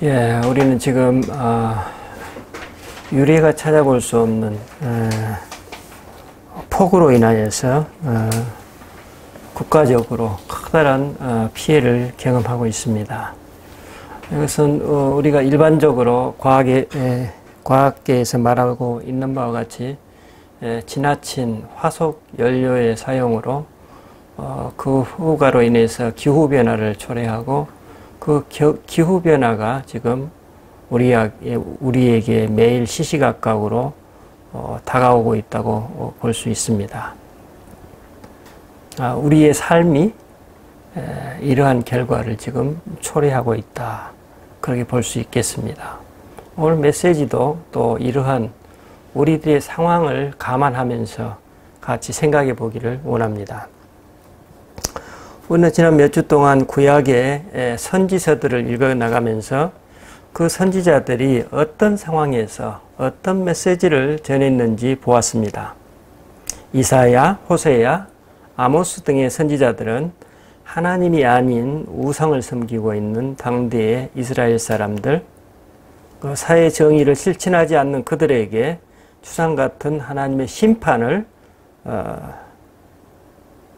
예, 우리는 지금 유례가 찾아볼 수 없는 폭우로 인하여서 국가적으로 커다란 피해를 경험하고 있습니다. 이것은 우리가 일반적으로 과학계에서 말하고 있는 바와 같이 지나친 화석 연료의 사용으로 그 후가로 인해서 기후변화를 초래하고 그 기후변화가 지금 우리에게 매일 시시각각으로 다가오고 있다고 볼 수 있습니다. 우리의 삶이 이러한 결과를 지금 초래하고 있다, 그렇게 볼 수 있겠습니다. 오늘 메시지도 또 이러한 우리들의 상황을 감안하면서 같이 생각해 보기를 원합니다. 우리는 지난 몇 주 동안 구약의 선지서들을 읽어 나가면서 그 선지자들이 어떤 상황에서 어떤 메시지를 전했는지 보았습니다. 이사야, 호세야, 아모스 등의 선지자들은 하나님이 아닌 우상을 섬기고 있는 당대의 이스라엘 사람들, 그 사회 정의를 실천하지 않는 그들에게 추상 같은 하나님의 심판을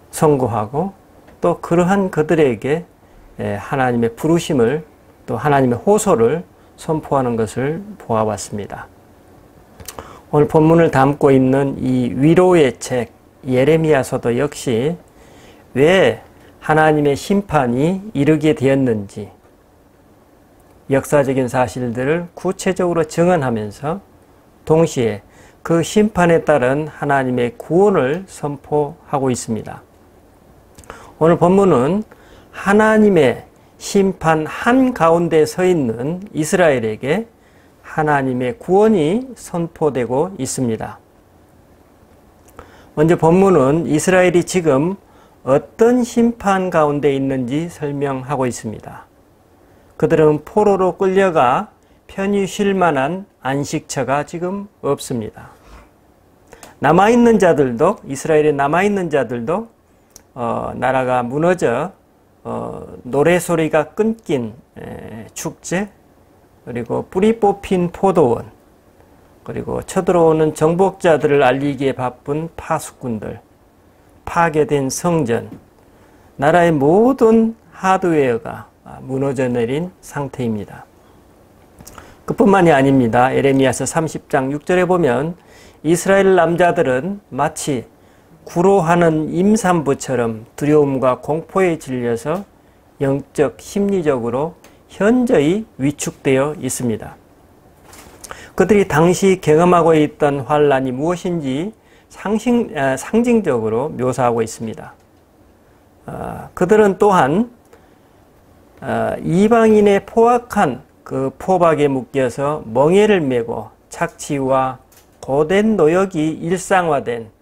선고하고 또 그러한 그들에게 하나님의 부르심을 또 하나님의 호소를 선포하는 것을 보아왔습니다. 오늘 본문을 담고 있는 이 위로의 책 예레미야서도 역시 왜 하나님의 심판이 이르게 되었는지 역사적인 사실들을 구체적으로 증언하면서 동시에 그 심판에 따른 하나님의 구원을 선포하고 있습니다. 오늘 본문은 하나님의 심판 한가운데 서 있는 이스라엘에게 하나님의 구원이 선포되고 있습니다. 먼저 본문은 이스라엘이 지금 어떤 심판 가운데 있는지 설명하고 있습니다. 그들은 포로로 끌려가 편히 쉴 만한 안식처가 지금 없습니다. 남아있는 자들도, 이스라엘에 남아있는 자들도 나라가 무너져 노래소리가 끊긴 축제, 그리고 뿌리 뽑힌 포도원, 그리고 쳐들어오는 정복자들을 알리기에 바쁜 파수꾼들, 파괴된 성전, 나라의 모든 하드웨어가 무너져 내린 상태입니다. 그뿐만이 아닙니다. 예레미야서 30장 6절에 보면 이스라엘 남자들은 마치 구로하는 임산부처럼 두려움과 공포에 질려서 영적, 심리적으로 현저히 위축되어 있습니다. 그들이 당시 경험하고 있던 환란이 무엇인지 상징적으로 묘사하고 있습니다. 그들은 또한 이방인의 포악한 그 포박에 묶여서 멍에를 메고 착취와 고된 노역이 일상화된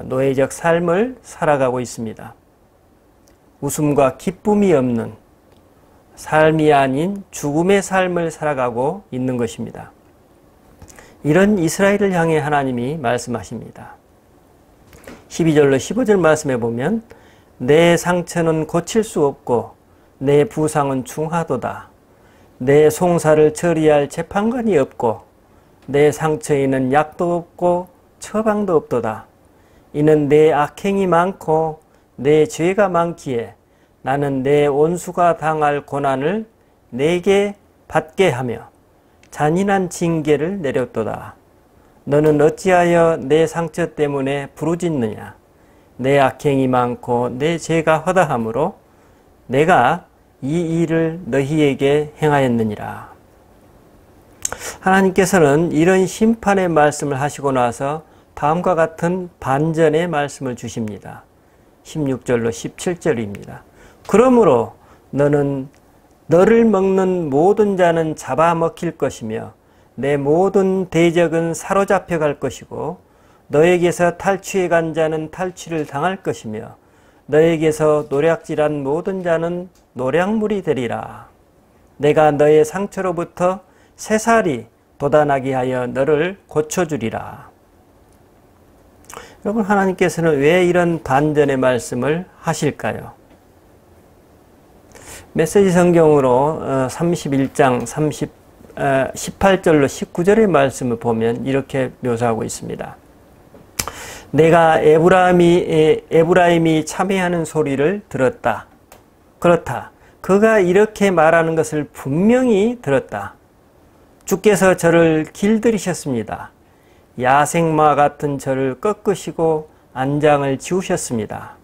노예적 삶을 살아가고 있습니다. 웃음과 기쁨이 없는 삶이 아닌 죽음의 삶을 살아가고 있는 것입니다. 이런 이스라엘을 향해 하나님이 말씀하십니다. 12절로 15절 말씀에 보면 내 상처는 고칠 수 없고 내 부상은 중하도다. 내 송사를 처리할 재판관이 없고 내 상처에는 약도 없고 처방도 없도다. 이는 내 악행이 많고 내 죄가 많기에 나는 내 원수가 당할 고난을 내게 받게 하며 잔인한 징계를 내렸도다. 너는 어찌하여 내 상처 때문에 부르짖느냐. 내 악행이 많고 내 죄가 허다하므로 내가 이 일을 너희에게 행하였느니라. 하나님께서는 이런 심판의 말씀을 하시고 나서 다음과 같은 반전의 말씀을 주십니다. 16절로 17절입니다. 그러므로 너는 너를 먹는 모든 자는 잡아먹힐 것이며 내 모든 대적은 사로잡혀 갈 것이고 너에게서 탈취해 간 자는 탈취를 당할 것이며 너에게서 노략질한 모든 자는 노략물이 되리라. 내가 너의 상처로부터 새살이 돋아나게 하여 너를 고쳐주리라. 여러분, 하나님께서는 왜 이런 반전의 말씀을 하실까요? 메시지 성경으로 31장 18절로 19절의 말씀을 보면 이렇게 묘사하고 있습니다. 내가 에브라임이 참회하는 소리를 들었다. 그렇다. 그가 이렇게 말하는 것을 분명히 들었다. 주께서 저를 길들이셨습니다. 야생마 같은 저를 꺾으시고 안장을 지우셨습니다.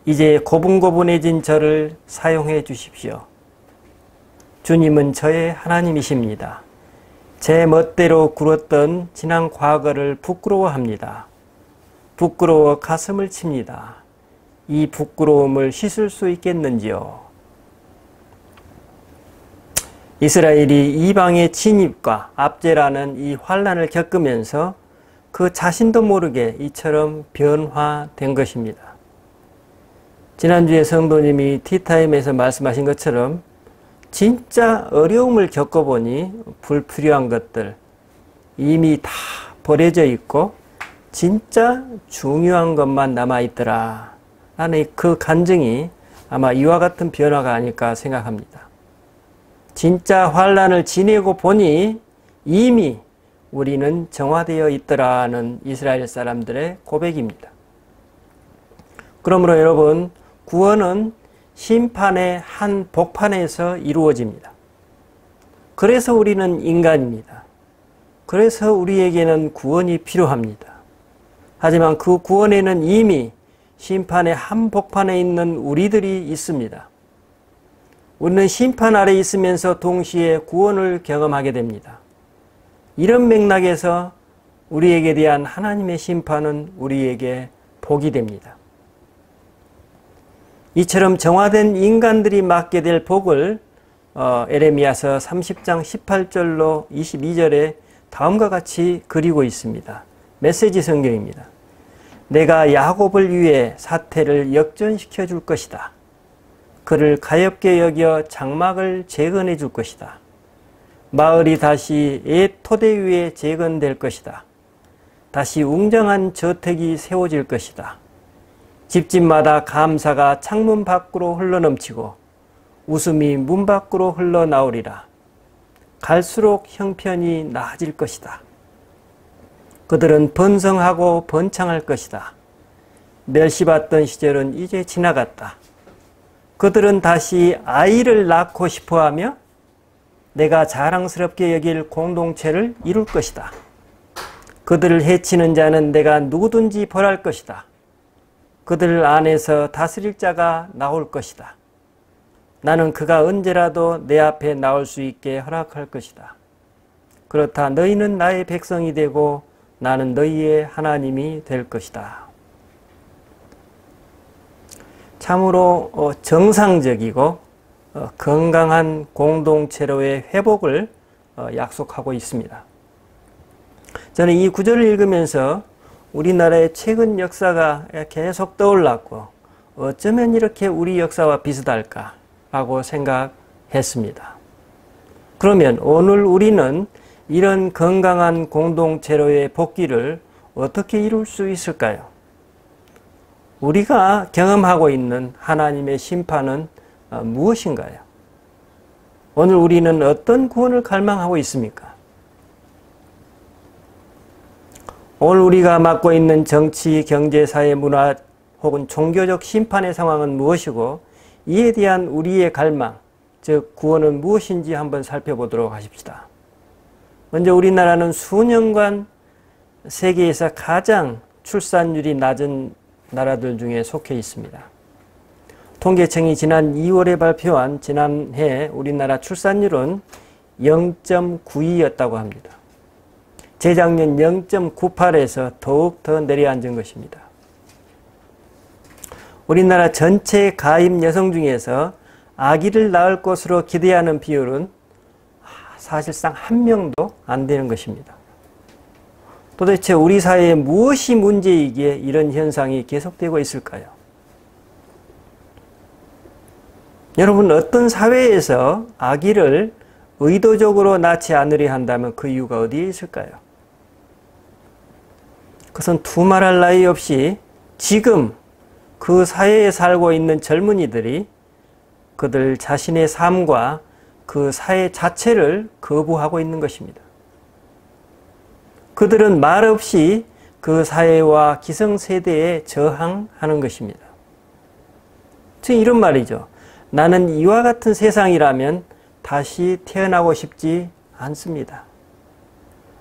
이제 고분고분해진 저를 사용해 주십시오. 주님은 저의 하나님이십니다. 제 멋대로 굴었던 지난 과거를 부끄러워합니다. 부끄러워 가슴을 칩니다. 이 부끄러움을 씻을 수 있겠는지요? 이스라엘이 이방의 진입과 압제라는 이 환난을 겪으면서 그 자신도 모르게 이처럼 변화된 것입니다. 지난주에 성도님이 티타임에서 말씀하신 것처럼 진짜 어려움을 겪어보니 불필요한 것들 이미 다 버려져 있고 진짜 중요한 것만 남아있더라 라는 그 간증이 아마 이와 같은 변화가 아닐까 생각합니다. 진짜 환난을 지내고 보니 이미 우리는 정화되어 있더라는 이스라엘 사람들의 고백입니다. 그러므로 여러분, 구원은 심판의 한 복판에서 이루어집니다. 그래서 우리는 인간입니다. 그래서 우리에게는 구원이 필요합니다. 하지만 그 구원에는 이미 심판의 한 복판에 있는 우리들이 있습니다. 우리는 심판 아래 있으면서 동시에 구원을 경험하게 됩니다. 이런 맥락에서 우리에게 대한 하나님의 심판은 우리에게 복이 됩니다. 이처럼 정화된 인간들이 맡게 될 복을 에레미야서 30장 18절로 22절에 다음과 같이 그리고 있습니다. 메시지 성경입니다. 내가 야곱을 위해 사태를 역전시켜 줄 것이다. 그를 가엾게 여겨 장막을 재건해 줄 것이다. 마을이 다시 옛 토대 위에 재건될 것이다. 다시 웅장한 저택이 세워질 것이다. 집집마다 감사가 창문 밖으로 흘러넘치고 웃음이 문 밖으로 흘러나오리라. 갈수록 형편이 나아질 것이다. 그들은 번성하고 번창할 것이다. 멸시받던 시절은 이제 지나갔다. 그들은 다시 아이를 낳고 싶어하며 내가 자랑스럽게 여길 공동체를 이룰 것이다. 그들을 해치는 자는 내가 누구든지 벌할 것이다. 그들 안에서 다스릴 자가 나올 것이다. 나는 그가 언제라도 내 앞에 나올 수 있게 허락할 것이다. 그렇다 너희는 나의 백성이 되고 나는 너희의 하나님이 될 것이다. 참으로 정상적이고 건강한 공동체로의 회복을 약속하고 있습니다. 저는 이 구절을 읽으면서 우리나라의 최근 역사가 계속 떠올랐고 어쩌면 이렇게 우리 역사와 비슷할까라고 생각했습니다. 그러면 오늘 우리는 이런 건강한 공동체로의 복귀를 어떻게 이룰 수 있을까요? 우리가 경험하고 있는 하나님의 심판은 무엇인가요? 오늘 우리는 어떤 구원을 갈망하고 있습니까? 오늘 우리가 맡고 있는 정치, 경제, 사회, 문화 혹은 종교적 심판의 상황은 무엇이고 이에 대한 우리의 갈망, 즉 구원은 무엇인지 한번 살펴보도록 하십시다. 먼저 우리나라는 수년간 세계에서 가장 출산율이 낮은 나라들 중에 속해 있습니다. 통계청이 지난 2월에 발표한 지난해 우리나라 출산율은 0.92였다고 합니다. 재작년 0.98에서 더욱 더 내려앉은 것입니다. 우리나라 전체 가임 여성 중에서 아기를 낳을 것으로 기대하는 비율은 사실상 한 명도 안 되는 것입니다. 도대체 우리 사회에 무엇이 문제이기에 이런 현상이 계속되고 있을까요? 여러분, 어떤 사회에서 아기를 의도적으로 낳지 않으려 한다면 그 이유가 어디에 있을까요? 그것은 두말할 나위 없이 지금 그 사회에 살고 있는 젊은이들이 그들 자신의 삶과 그 사회 자체를 거부하고 있는 것입니다. 그들은 말없이 그 사회와 기성세대에 저항하는 것입니다. 즉 이런 말이죠. 나는 이와 같은 세상이라면 다시 태어나고 싶지 않습니다.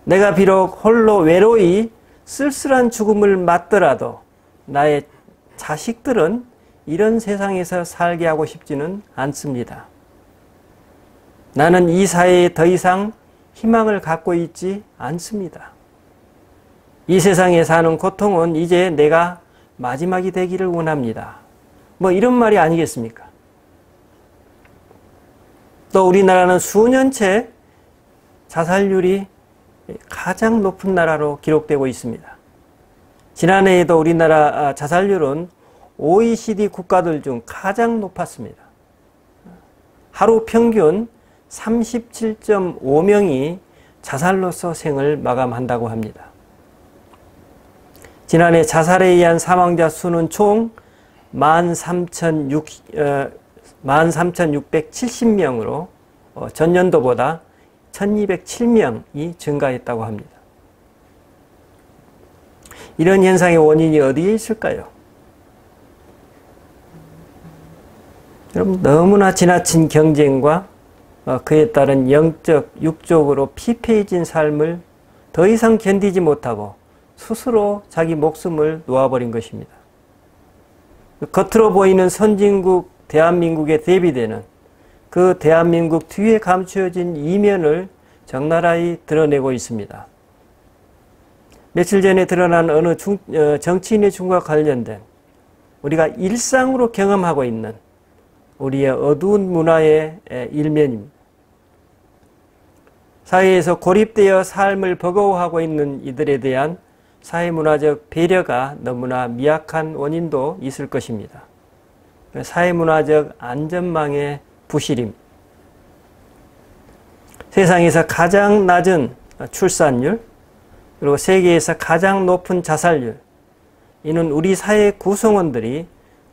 내가 비록 홀로 외로이 쓸쓸한 죽음을 맞더라도 나의 자식들은 이런 세상에서 살게 하고 싶지는 않습니다. 나는 이 사회에 더 이상 희망을 갖고 있지 않습니다. 이 세상에 사는 고통은 이제 내가 마지막이 되기를 원합니다. 뭐 이런 말이 아니겠습니까? 또 우리나라는 수년째 자살률이 가장 높은 나라로 기록되고 있습니다. 지난해에도 우리나라 자살률은 OECD 국가들 중 가장 높았습니다. 하루 평균 37.5명이 자살로서 생을 마감한다고 합니다. 지난해 자살에 의한 사망자 수는 총 13,670명으로 전년도보다 1,207명이 증가했다고 합니다. 이런 현상의 원인이 어디에 있을까요? 여러분, 너무나 지나친 경쟁과 그에 따른 영적, 육적으로 피폐해진 삶을 더 이상 견디지 못하고 스스로 자기 목숨을 놓아버린 것입니다. 겉으로 보이는 선진국 대한민국에 대비되는 그 대한민국 뒤에 감추어진 이면을 적나라히 드러내고 있습니다. 며칠 전에 드러난 어느 정치인의 죽음과 관련된 우리가 일상으로 경험하고 있는 우리의 어두운 문화의 일면입니다. 사회에서 고립되어 삶을 버거워하고 있는 이들에 대한 사회문화적 배려가 너무나 미약한 원인도 있을 것입니다. 사회문화적 안전망의 부실입니다. 세상에서 가장 낮은 출산율, 그리고 세계에서 가장 높은 자살률, 이는 우리 사회 구성원들이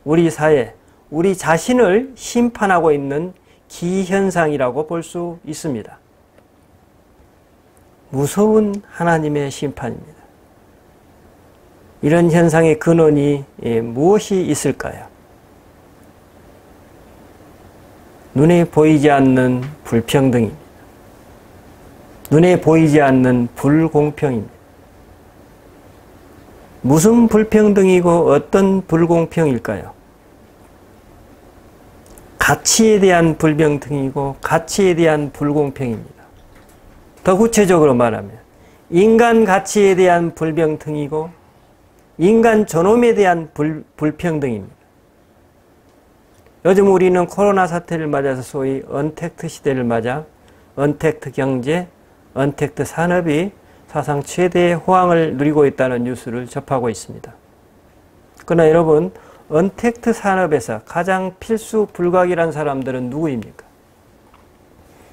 우리 사회, 우리 자신을 심판하고 있는 기현상이라고 볼 수 있습니다. 무서운 하나님의 심판입니다. 이런 현상의 근원이 무엇이 있을까요? 눈에 보이지 않는 불평등입니다. 눈에 보이지 않는 불공평입니다. 무슨 불평등이고 어떤 불공평일까요? 가치에 대한 불평등이고 가치에 대한 불공평입니다. 더 구체적으로 말하면 인간 가치에 대한 불평등이고 인간 존엄에 대한 불평등입니다. 요즘 우리는 코로나 사태를 맞아서 소위 언택트 시대를 맞아 언택트 경제, 언택트 산업이 사상 최대의 호황을 누리고 있다는 뉴스를 접하고 있습니다. 그러나 여러분, 언택트 산업에서 가장 필수 불가결한 사람들은 누구입니까?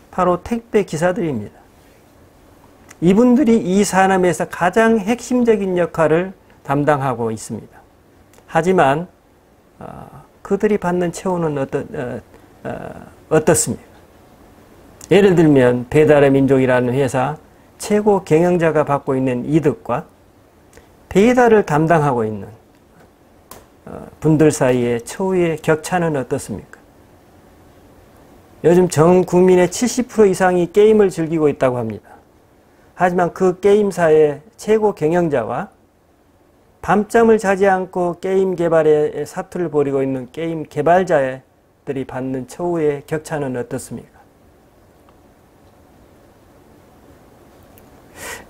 바로 택배 기사들입니다. 이분들이 이 산업에서 가장 핵심적인 역할을 담당하고 있습니다. 하지만 그들이 받는 처우는 어떻습니까? 예를 들면 배달의 민족이라는 회사 최고 경영자가 받고 있는 이득과 배달을 담당하고 있는 분들 사이의 처우의 격차는 어떻습니까? 요즘 전 국민의 70% 이상이 게임을 즐기고 있다고 합니다. 하지만 그 게임사의 최고 경영자와 밤잠을 자지 않고 게임 개발에 사투를 벌이고 있는 게임 개발자들이 받는 처우의 격차는 어떻습니까?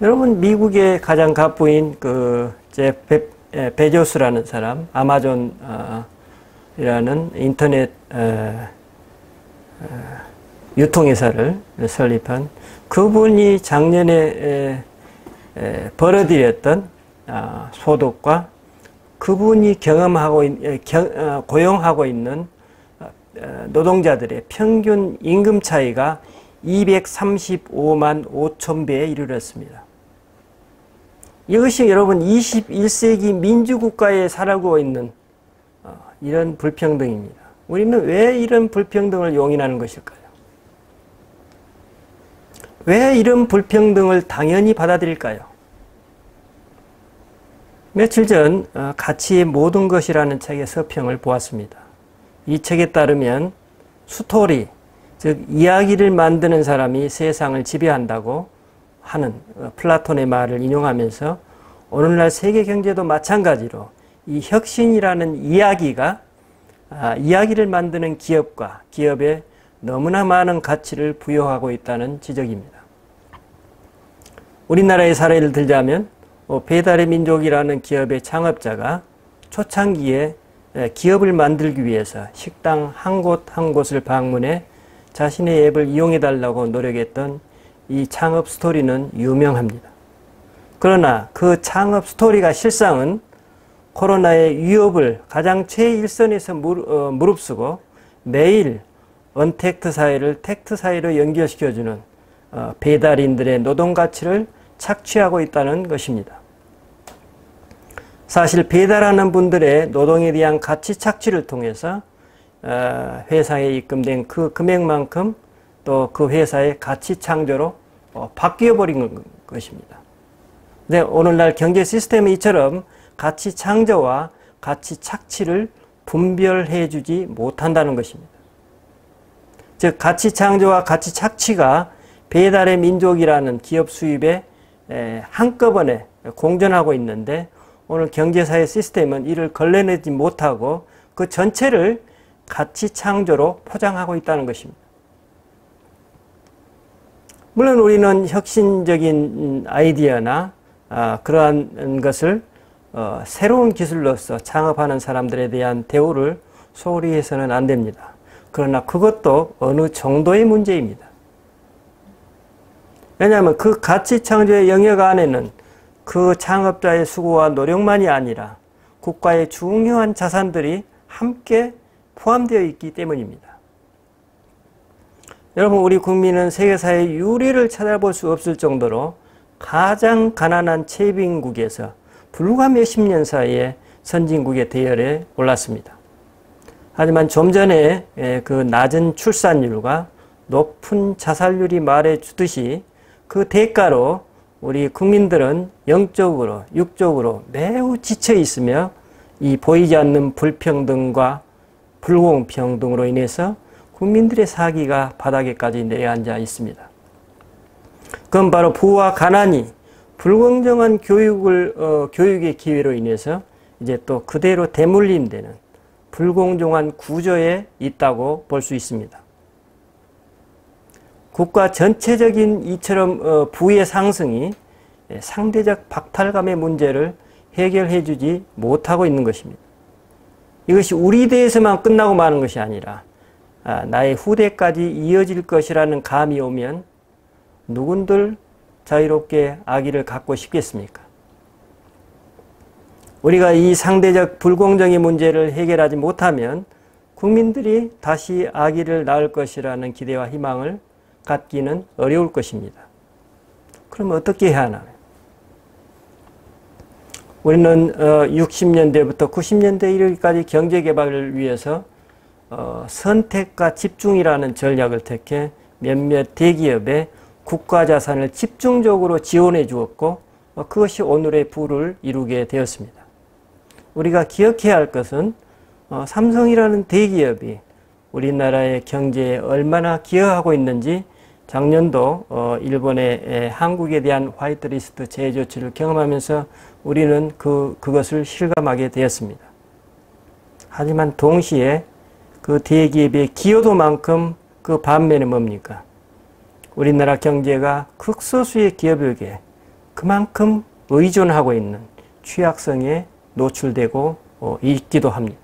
여러분, 미국의 가장 갑부인 제프 베조스라는 사람, 아마존이라는 인터넷 유통회사를 설립한 그분이 작년에 벌어들였던 소득과 그분이 고용하고 있는 노동자들의 평균 임금 차이가 235만 5천 배에 이르렀습니다. 이것이 여러분 21세기 민주국가에 살아가고 있는 이런 불평등입니다. 우리는 왜 이런 불평등을 용인하는 것일까요? 왜 이런 불평등을 당연히 받아들일까요? 며칠 전 가치의 모든 것이라는 책의 서평을 보았습니다. 이 책에 따르면 스토리, 즉 이야기를 만드는 사람이 세상을 지배한다고 하는 플라톤의 말을 인용하면서 오늘날 세계 경제도 마찬가지로 이 혁신이라는 이야기가 이야기를 만드는 기업과 기업에 너무나 많은 가치를 부여하고 있다는 지적입니다. 우리나라의 사례를 들자면 배달의 민족이라는 기업의 창업자가 초창기에 기업을 만들기 위해서 식당 한 곳 한 곳을 방문해 자신의 앱을 이용해달라고 노력했던 이 창업 스토리는 유명합니다. 그러나 그 창업 스토리가 실상은 코로나의 위협을 가장 최일선에서 무릅쓰고 매일 언택트 사회를 택트 사회로 연결시켜주는 배달인들의 노동 가치를 착취하고 있다는 것입니다. 사실 배달하는 분들의 노동에 대한 가치 착취를 통해서 회사에 입금된 그 금액만큼 또 그 회사의 가치 창조로 바뀌어버린 것입니다. 근데 오늘날 경제 시스템이 이처럼 가치 창조와 가치 착취를 분별해 주지 못한다는 것입니다. 즉 가치 창조와 가치 착취가 배달의 민족이라는 기업 수입에 한꺼번에 공존하고 있는데 오늘 경제사회 시스템은 이를 걸러내지 못하고 그 전체를 가치 창조로 포장하고 있다는 것입니다. 물론 우리는 혁신적인 아이디어나 그러한 것을 새로운 기술로서 창업하는 사람들에 대한 대우를 소홀히 해서는 안 됩니다. 그러나 그것도 어느 정도의 문제입니다. 왜냐하면 그 가치 창조의 영역 안에는 그 창업자의 수고와 노력만이 아니라 국가의 중요한 자산들이 함께 포함되어 있기 때문입니다. 여러분, 우리 국민은 세계사의 유례를 찾아볼 수 없을 정도로 가장 가난한 최빈국에서 불과 몇십 년 사이에 선진국의 대열에 올랐습니다. 하지만 좀 전에 그 낮은 출산율과 높은 자살률이 말해주듯이 그 대가로 우리 국민들은 영적으로, 육적으로 매우 지쳐 있으며 이 보이지 않는 불평등과 불공평등으로 인해서 국민들의 사기가 바닥에까지 내려앉아 있습니다. 그건 바로 부와 가난이 불공정한 교육의 기회로 인해서 이제 또 그대로 대물림되는 불공정한 구조에 있다고 볼 수 있습니다. 국가 전체적인 이처럼 부의 상승이 상대적 박탈감의 문제를 해결해 주지 못하고 있는 것입니다. 이것이 우리 대에서만 끝나고 마는 것이 아니라 나의 후대까지 이어질 것이라는 감이 오면 누군들 자유롭게 아기를 갖고 싶겠습니까? 우리가 이 상대적 불공정의 문제를 해결하지 못하면 국민들이 다시 아기를 낳을 것이라는 기대와 희망을 갖기는 어려울 것입니다. 그럼 어떻게 해야 하나요? 우리는 60년대부터 90년대 이르기까지 경제개발을 위해서 선택과 집중이라는 전략을 택해 몇몇 대기업에 국가자산을 집중적으로 지원해 주었고 그것이 오늘의 부를 이루게 되었습니다. 우리가 기억해야 할 것은 삼성이라는 대기업이 우리나라의 경제에 얼마나 기여하고 있는지 작년도 일본의 한국에 대한 화이트리스트 제외 조치를 경험하면서 우리는 그것을 실감하게 되었습니다. 하지만 동시에 그 대기업의 기여도만큼 그 반면에 뭡니까? 우리나라 경제가 극소수의 기업에게 그만큼 의존하고 있는 취약성에 노출되고 있기도 합니다.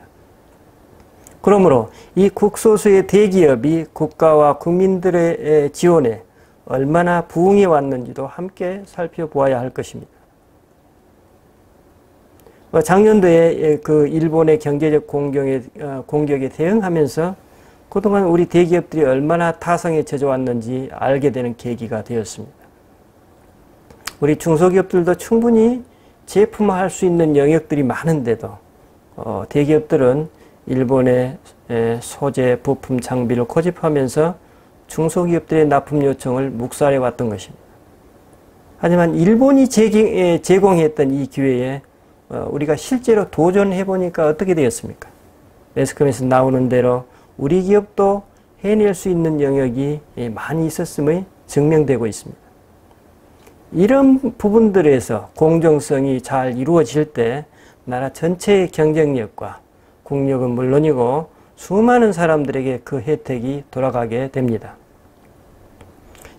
그러므로 이 극소수의 대기업이 국가와 국민들의 지원에 얼마나 부응해 왔는지도 함께 살펴보아야 할 것입니다. 작년도에 그 일본의 경제적 공격에 대응하면서 그동안 우리 대기업들이 얼마나 타성에 젖어왔는지 알게 되는 계기가 되었습니다. 우리 중소기업들도 충분히 제품화할 수 있는 영역들이 많은데도 대기업들은 일본의 소재, 부품, 장비를 고집하면서 중소기업들의 납품 요청을 묵살해 왔던 것입니다. 하지만 일본이 제공했던 이 기회에 우리가 실제로 도전해 보니까 어떻게 되었습니까? 매스컴에서 나오는 대로 우리 기업도 해낼 수 있는 영역이 많이 있었음이 증명되고 있습니다. 이런 부분들에서 공정성이 잘 이루어질 때 나라 전체의 경쟁력과 국력은 물론이고 수많은 사람들에게 그 혜택이 돌아가게 됩니다.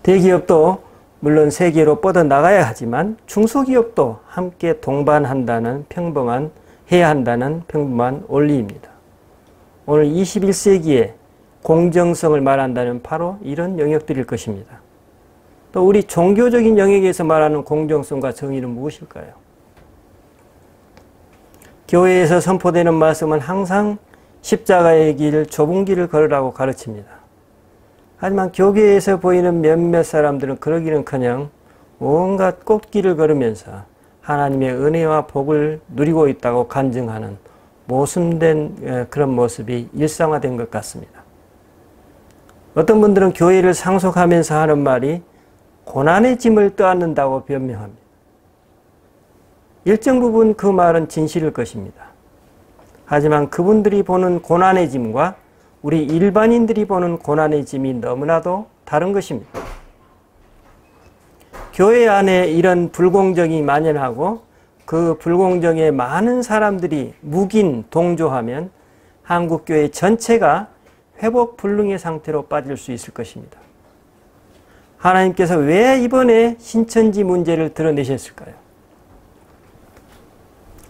대기업도 물론 세계로 뻗어나가야 하지만 중소기업도 함께 동반한다는 해야 한다는 평범한 원리입니다. 오늘 21세기에 공정성을 말한다면 바로 이런 영역들일 것입니다. 또 우리 종교적인 영역에서 말하는 공정성과 정의는 무엇일까요? 교회에서 선포되는 말씀은 항상 십자가의 길, 좁은 길을 걸으라고 가르칩니다. 하지만 교계에서 보이는 몇몇 사람들은 그러기는커녕 온갖 꽃길을 걸으면서 하나님의 은혜와 복을 누리고 있다고 간증하는 모순된 그런 모습이 일상화된 것 같습니다. 어떤 분들은 교회를 상속하면서 하는 말이 고난의 짐을 떠안는다고 변명합니다. 일정 부분 그 말은 진실일 것입니다. 하지만 그분들이 보는 고난의 짐과 우리 일반인들이 보는 고난의 짐이 너무나도 다른 것입니다. 교회 안에 이런 불공정이 만연하고 그 불공정에 많은 사람들이 묵인, 동조하면 한국교회 전체가 회복 불능의 상태로 빠질 수 있을 것입니다. 하나님께서 왜 이번에 신천지 문제를 드러내셨을까요?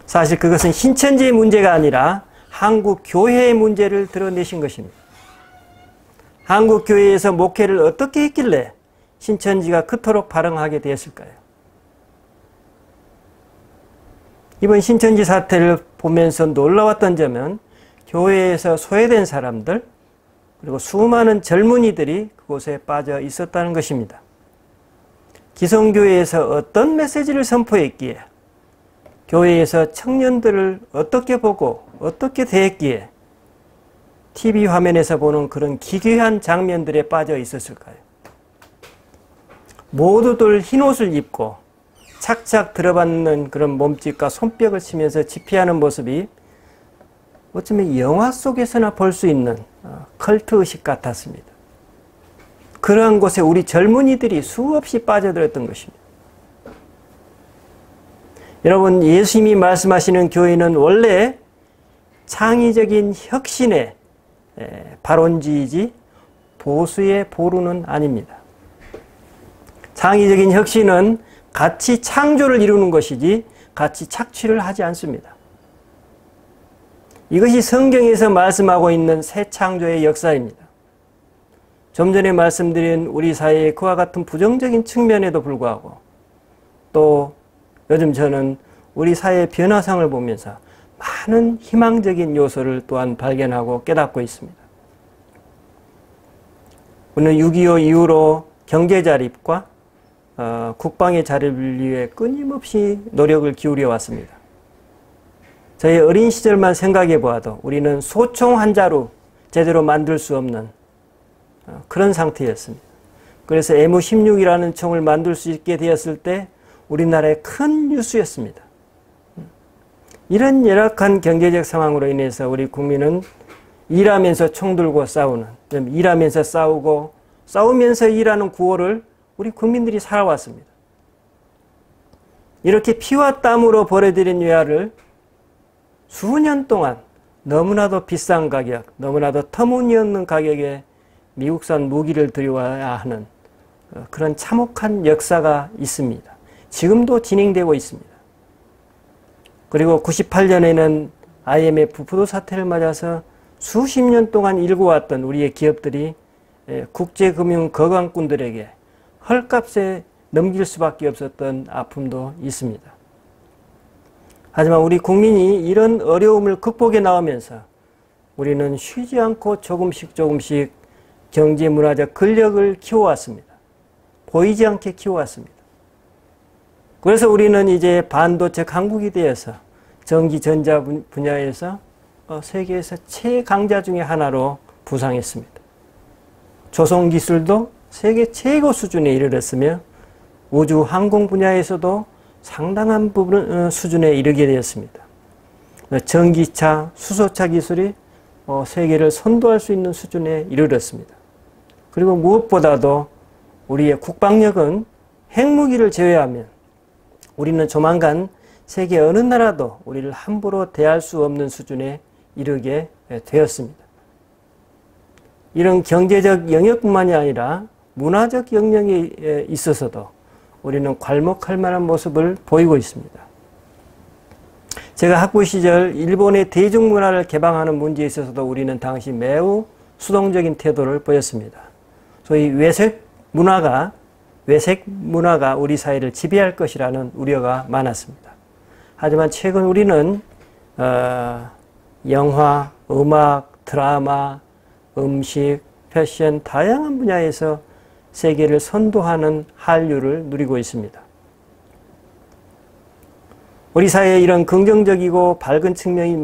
사실 그것은 신천지의 문제가 아니라 한국 교회의 문제를 드러내신 것입니다. 한국 교회에서 목회를 어떻게 했길래 신천지가 그토록 발흥하게 되었을까요? 이번 신천지 사태를 보면서 놀라웠던 점은 교회에서 소외된 사람들 그리고 수많은 젊은이들이 그곳에 빠져 있었다는 것입니다. 기성교회에서 어떤 메시지를 선포했기에 교회에서 청년들을 어떻게 보고 어떻게 대했기에 TV 화면에서 보는 그런 기괴한 장면들에 빠져 있었을까요? 모두들 흰옷을 입고 착착 들어받는 그런 몸짓과 손뼉을 치면서 집회하는 모습이 어쩌면 영화 속에서나 볼 수 있는 컬트 의식 같았습니다. 그러한 곳에 우리 젊은이들이 수없이 빠져들었던 것입니다. 여러분, 예수님이 말씀하시는 교회는 원래 창의적인 혁신의 발원지이지 보수의 보루는 아닙니다. 창의적인 혁신은 같이 창조를 이루는 것이지 같이 착취를 하지 않습니다. 이것이 성경에서 말씀하고 있는 새 창조의 역사입니다. 좀 전에 말씀드린 우리 사회의 그와 같은 부정적인 측면에도 불구하고 또 요즘 저는 우리 사회의 변화상을 보면서 많은 희망적인 요소를 또한 발견하고 깨닫고 있습니다. 우리는 6.25 이후로 경제 자립과 국방의 자립을 위해 끊임없이 노력을 기울여 왔습니다. 저희 어린 시절만 생각해 보아도 우리는 소총 한 자루 제대로 만들 수 없는 그런 상태였습니다. 그래서 M16이라는 총을 만들 수 있게 되었을 때 우리나라의 큰 뉴스였습니다. 이런 열악한 경제적 상황으로 인해서 우리 국민은 일하면서 총 들고 싸우는, 일하면서 싸우고 싸우면서 일하는 구호를 우리 국민들이 살아왔습니다. 이렇게 피와 땀으로 벌어들인 외화를 수년 동안 너무나도 비싼 가격, 너무나도 터무니없는 가격에 미국산 무기를 들여와야 하는 그런 참혹한 역사가 있습니다. 지금도 진행되고 있습니다. 그리고 98년에는 IMF 부도 사태를 맞아서 수십 년 동안 일궈왔던 우리의 기업들이 국제금융 거강꾼들에게 헐값에 넘길 수밖에 없었던 아픔도 있습니다. 하지만 우리 국민이 이런 어려움을 극복해 나오면서 우리는 쉬지 않고 조금씩 경제 문화적 근력을 키워왔습니다. 보이지 않게 키워왔습니다. 그래서 우리는 이제 반도체 강국이 되어서 전기 전자 분야에서 세계에서 최강자 중의 하나로 부상했습니다. 조선 기술도 세계 최고 수준에 이르렀으며 우주 항공 분야에서도 상당한 부분 수준에 이르게 되었습니다. 전기차, 수소차 기술이 세계를 선도할 수 있는 수준에 이르렀습니다. 그리고 무엇보다도 우리의 국방력은 핵무기를 제외하면 우리는 조만간 세계 어느 나라도 우리를 함부로 대할 수 없는 수준에 이르게 되었습니다. 이런 경제적 영역뿐만이 아니라 문화적 영역에 있어서도 우리는 괄목할 만한 모습을 보이고 있습니다. 제가 학부 시절 일본의 대중문화를 개방하는 문제에 있어서도 우리는 당시 매우 수동적인 태도를 보였습니다. 소위 외색 문화가 우리 사회를 지배할 것이라는 우려가 많았습니다. 하지만 최근 우리는 영화, 음악, 드라마, 음식, 패션 다양한 분야에서 세계를 선도하는 한류를 누리고 있습니다. 우리 사회에 이런 긍정적이고 밝은 측면이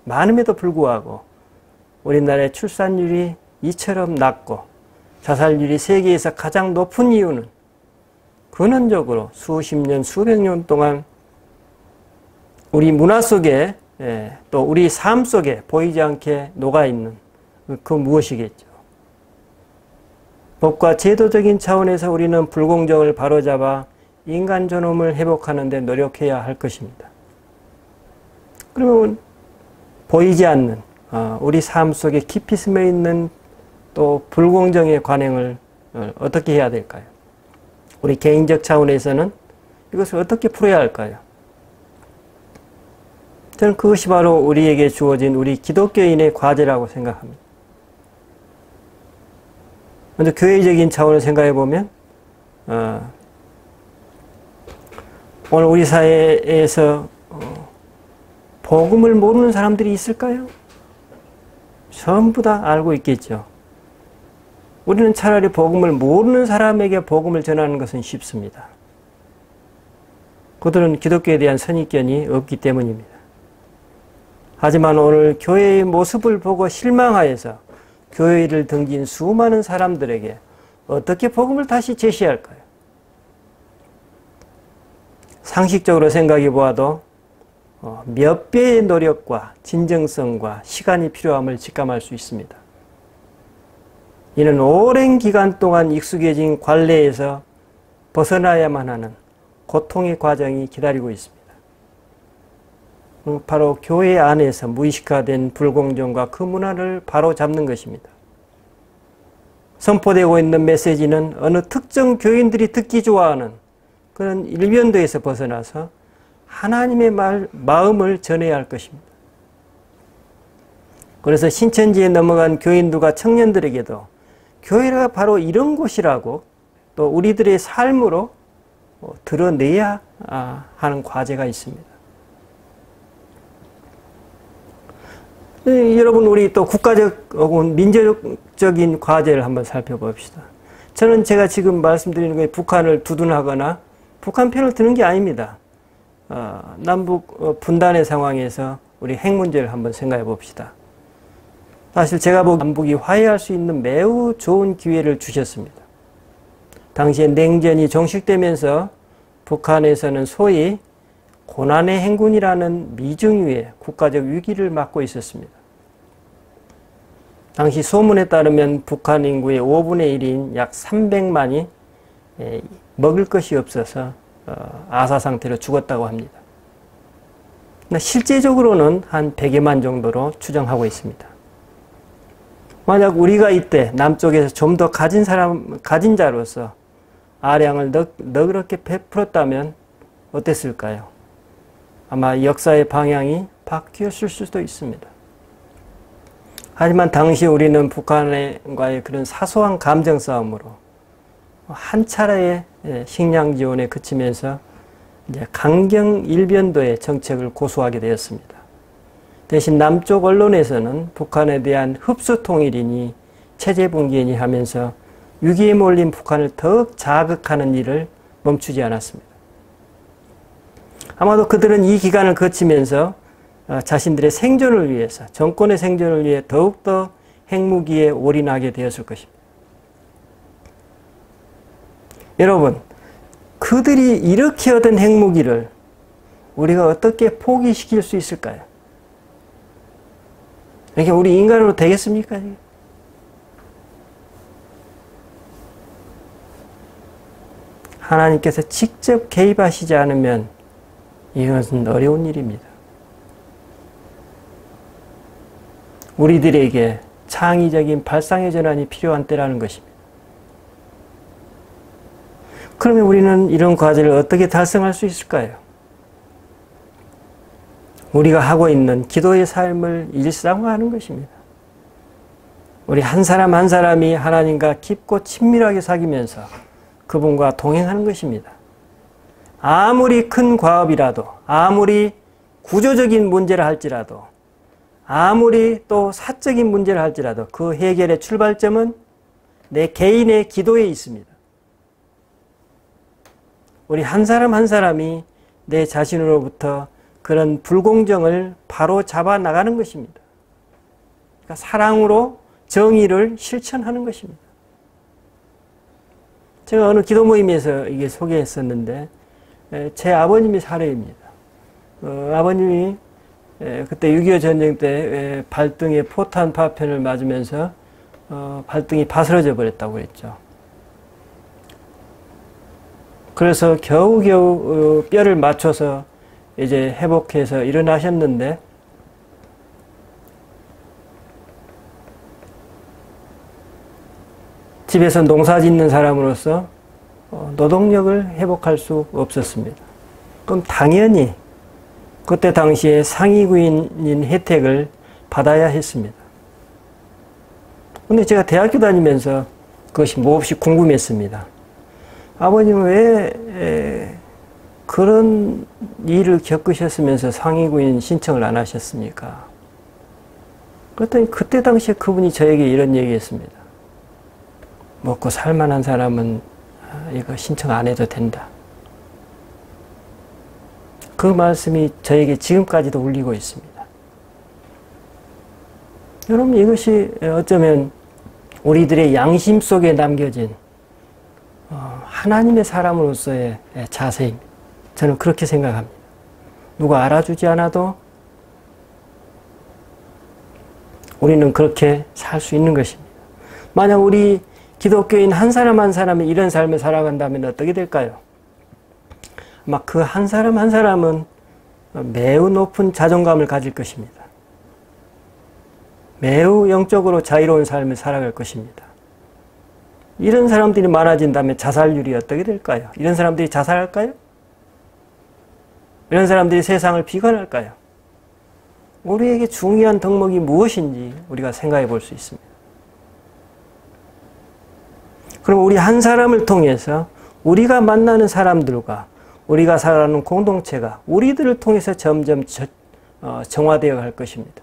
많음에도 불구하고 우리나라의 출산율이 이처럼 낮고 자살률이 세계에서 가장 높은 이유는 근원적으로 수십 년, 수백 년 동안 우리 문화 속에 또 우리 삶 속에 보이지 않게 녹아있는 그 무엇이겠죠. 법과 제도적인 차원에서 우리는 불공정을 바로잡아 인간 존엄을 회복하는 데 노력해야 할 것입니다. 그러면 보이지 않는 우리 삶 속에 깊이 스며 있는 또 불공정의 관행을 어떻게 해야 될까요? 우리 개인적 차원에서는 이것을 어떻게 풀어야 할까요? 저는 그것이 바로 우리에게 주어진 우리 기독교인의 과제라고 생각합니다. 먼저 교회적인 차원을 생각해 보면 오늘 우리 사회에서 복음을 모르는 사람들이 있을까요? 전부 다 알고 있겠죠. 우리는 차라리 복음을 모르는 사람에게 복음을 전하는 것은 쉽습니다. 그들은 기독교에 대한 선입견이 없기 때문입니다. 하지만 오늘 교회의 모습을 보고 실망하여서 교회를 등진 수많은 사람들에게 어떻게 복음을 다시 제시할까요? 상식적으로 생각해 보아도 몇 배의 노력과 진정성과 시간이 필요함을 직감할 수 있습니다. 이는 오랜 기간 동안 익숙해진 관례에서 벗어나야만 하는 고통의 과정이 기다리고 있습니다. 바로 교회 안에서 무의식화된 불공정과 그 문화를 바로잡는 것입니다. 선포되고 있는 메시지는 어느 특정 교인들이 듣기 좋아하는 그런 일변도에서 벗어나서 하나님의 마음을 전해야 할 것입니다. 그래서 신천지에 넘어간 교인들과 청년들에게도 교회가 바로 이런 곳이라고 또 우리들의 삶으로 드러내야 하는 과제가 있습니다. 여러분, 우리 또 국가적 혹은 민족적인 과제를 한번 살펴봅시다. 저는 제가 지금 말씀드리는 것이 북한을 두둔하거나 북한 편을 드는 게 아닙니다. 남북 분단의 상황에서 우리 핵 문제를 한번 생각해 봅시다. 사실 제가 보기에 남북이 화해할 수 있는 매우 좋은 기회를 주셨습니다. 당시에 냉전이 종식되면서 북한에서는 소위 고난의 행군이라는 미중유의 국가적 위기를 맞고 있었습니다. 당시 소문에 따르면 북한 인구의 5분의 1인 약 300만이 먹을 것이 없어서 아사 상태로 죽었다고 합니다. 실제적으로는 한 100여만 정도로 추정하고 있습니다. 만약 우리가 이때 남쪽에서 좀 더 가진 자로서 아량을 너그럽게 베풀었다면 어땠을까요? 아마 역사의 방향이 바뀌었을 수도 있습니다. 하지만 당시 우리는 북한과의 그런 사소한 감정 싸움으로 한 차례의 식량 지원에 그치면서 이제 강경 일변도의 정책을 고수하게 되었습니다. 대신 남쪽 언론에서는 북한에 대한 흡수 통일이니 체제 붕괴니 하면서 위기에 몰린 북한을 더욱 자극하는 일을 멈추지 않았습니다. 아마도 그들은 이 기간을 거치면서 자신들의 생존을 위해서, 정권의 생존을 위해 더욱더 핵무기에 올인하게 되었을 것입니다. 여러분, 그들이 이렇게 얻은 핵무기를 우리가 어떻게 포기시킬 수 있을까요? 이렇게 우리 인간으로 되겠습니까? 하나님께서 직접 개입하시지 않으면 이것은 어려운 일입니다. 우리들에게 창의적인 발상의 전환이 필요한 때라는 것입니다. 그러면 우리는 이런 과제를 어떻게 달성할 수 있을까요? 우리가 하고 있는 기도의 삶을 일상화하는 것입니다. 우리 한 사람 한 사람이 하나님과 깊고 친밀하게 사귀면서 그분과 동행하는 것입니다. 아무리 큰 과업이라도, 아무리 구조적인 문제를 할지라도, 아무리 또 사적인 문제를 할지라도 그 해결의 출발점은 내 개인의 기도에 있습니다. 우리 한 사람 한 사람이 내 자신으로부터 그런 불공정을 바로 잡아 나가는 것입니다. 그러니까 사랑으로 정의를 실천하는 것입니다. 제가 어느 기도 모임에서 이게 소개했었는데 제 아버님이 사례입니다. 아버님이 그때 6.25 전쟁 때 발등에 포탄 파편을 맞으면서 발등이 바스러져 버렸다고 그랬죠. 그래서 겨우겨우 뼈를 맞춰서 이제 회복해서 일어나셨는데 집에서 농사 짓는 사람으로서 노동력을 회복할 수 없었습니다. 그럼 당연히 그때 당시에 상위구인인 혜택을 받아야 했습니다. 근데 제가 대학교 다니면서 그것이 몹시 궁금했습니다. 아버님은 왜 그런 일을 겪으셨으면서 상위구인 신청을 안 하셨습니까? 그랬더니 그때 당시에 그분이 저에게 이런 얘기했습니다. 먹고 살만한 사람은 이거 신청 안 해도 된다. 그 말씀이 저에게 지금까지도 울리고 있습니다. 여러분, 이것이 어쩌면 우리들의 양심 속에 남겨진 하나님의 사람으로서의 자세입니다. 저는 그렇게 생각합니다. 누가 알아주지 않아도 우리는 그렇게 살 수 있는 것입니다. 만약 우리 기독교인 한 사람 한 사람이 이런 삶을 살아간다면 어떻게 될까요? 아마 그 한 사람 한 사람은 매우 높은 자존감을 가질 것입니다. 매우 영적으로 자유로운 삶을 살아갈 것입니다. 이런 사람들이 많아진다면 자살률이 어떻게 될까요? 이런 사람들이 자살할까요? 이런 사람들이 세상을 비관할까요? 우리에게 중요한 덕목이 무엇인지 우리가 생각해 볼 수 있습니다. 그럼 우리 한 사람을 통해서 우리가 만나는 사람들과 우리가 살아가는 공동체가 우리들을 통해서 점점 정화되어 갈 것입니다.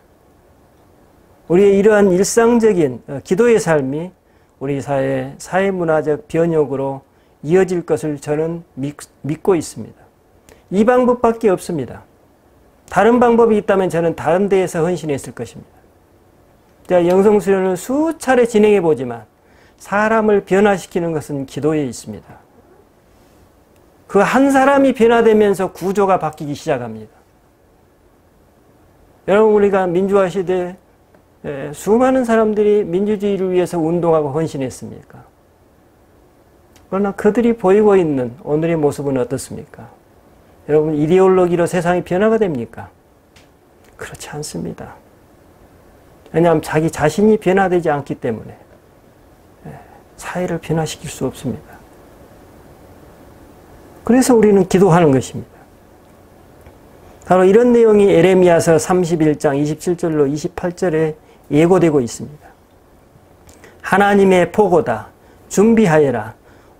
우리의 이러한 일상적인 기도의 삶이 우리 사회문화적 변혁으로 이어질 것을 저는 믿고 있습니다. 이 방법밖에 없습니다. 다른 방법이 있다면 저는 다른 데에서 헌신했을 것입니다. 제가 영성수련을 수차례 진행해 보지만 사람을 변화시키는 것은 기도에 있습니다. 그 한 사람이 변화되면서 구조가 바뀌기 시작합니다. 여러분, 우리가 민주화 시대에 수많은 사람들이 민주주의를 위해서 운동하고 헌신했습니까? 그러나 그들이 보이고 있는 오늘의 모습은 어떻습니까? 여러분, 이데올로기로 세상이 변화가 됩니까? 그렇지 않습니다. 왜냐하면 자기 자신이 변화되지 않기 때문에 사회를 변화시킬 수 없습니다. 그래서 우리는 기도하는 것입니다. 바로 이런 내용이 에레미야서 31장 27절로 28절에 예고되고 있습니다. 하나님의 보고다. 준비하여라.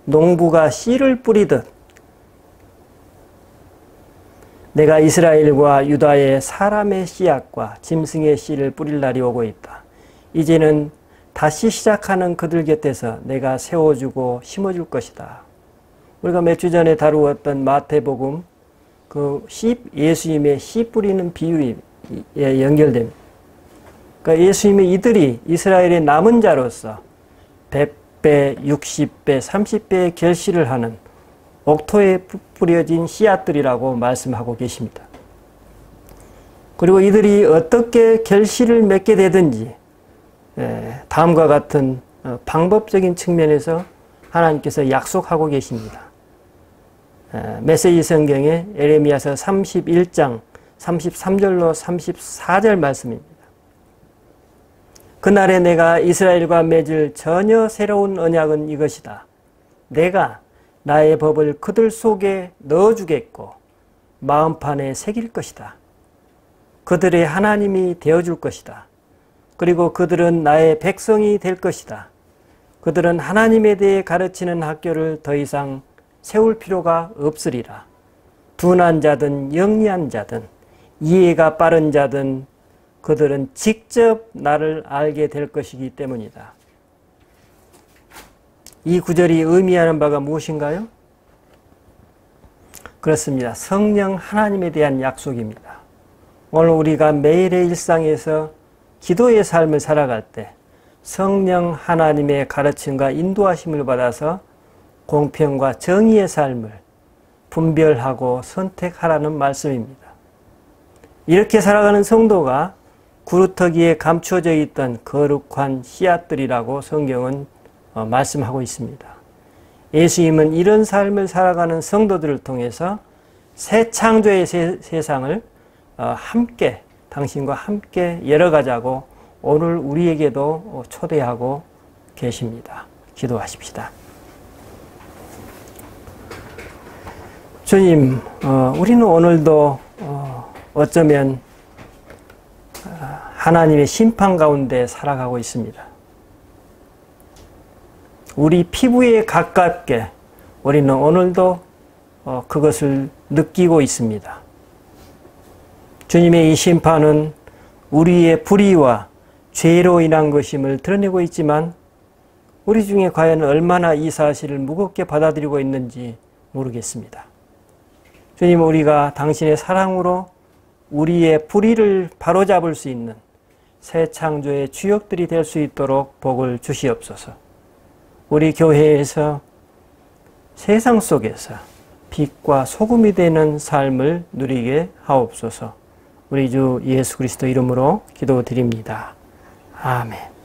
농부가 씨를 뿌리듯 내가 이스라엘과 유다의 사람의 씨앗과 짐승의 씨를 뿌릴 날이 오고 있다. 이제는 다시 시작하는 그들 곁에서 내가 세워주고 심어줄 것이다. 우리가 몇 주 전에 다루었던 마태복음 예수님의 씨 뿌리는 비유입니다. 연결됩니다. 그러니까 예수님이 이들이 이스라엘의 남은 자로서 100배, 60배, 30배의 결실을 하는 옥토에 뿌려진 씨앗들이라고 말씀하고 계십니다. 그리고 이들이 어떻게 결실을 맺게 되든지 다음과 같은 방법적인 측면에서 하나님께서 약속하고 계십니다. 메시지 성경의 에레미야서 31장 33절로 34절 말씀입니다. 그날에 내가 이스라엘과 맺을 전혀 새로운 언약은 이것이다. 내가 나의 법을 그들 속에 넣어주겠고 마음판에 새길 것이다. 그들의 하나님이 되어줄 것이다. 그리고 그들은 나의 백성이 될 것이다. 그들은 하나님에 대해 가르치는 학교를 더 이상 세울 필요가 없으리라. 둔한 자든 영리한 자든 이해가 빠른 자든 그들은 직접 나를 알게 될 것이기 때문이다. 이 구절이 의미하는 바가 무엇인가요? 그렇습니다. 성령 하나님에 대한 약속입니다. 오늘 우리가 매일의 일상에서 기도의 삶을 살아갈 때 성령 하나님의 가르침과 인도하심을 받아서 공평과 정의의 삶을 분별하고 선택하라는 말씀입니다. 이렇게 살아가는 성도가 구루터기에 감추어져 있던 거룩한 씨앗들이라고 성경은 말씀하고 있습니다. 예수님은 이런 삶을 살아가는 성도들을 통해서 새 창조의 세상을 함께 당신과 함께 열어가자고 오늘 우리에게도 초대하고 계십니다. 기도하십시다. 주님, 우리는 오늘도 어쩌면 하나님의 심판 가운데 살아가고 있습니다. 우리 피부에 가깝게 우리는 오늘도 그것을 느끼고 있습니다. 주님의 이 심판은 우리의 불의와 죄로 인한 것임을 드러내고 있지만 우리 중에 과연 얼마나 이 사실을 무겁게 받아들이고 있는지 모르겠습니다. 주님, 우리가 당신의 사랑으로 우리의 불의를 바로잡을 수 있는 새 창조의 주역들이 될 수 있도록 복을 주시옵소서. 우리 교회에서 세상 속에서 빛과 소금이 되는 삶을 누리게 하옵소서. 우리 주 예수 그리스도 이름으로 기도드립니다. 아멘.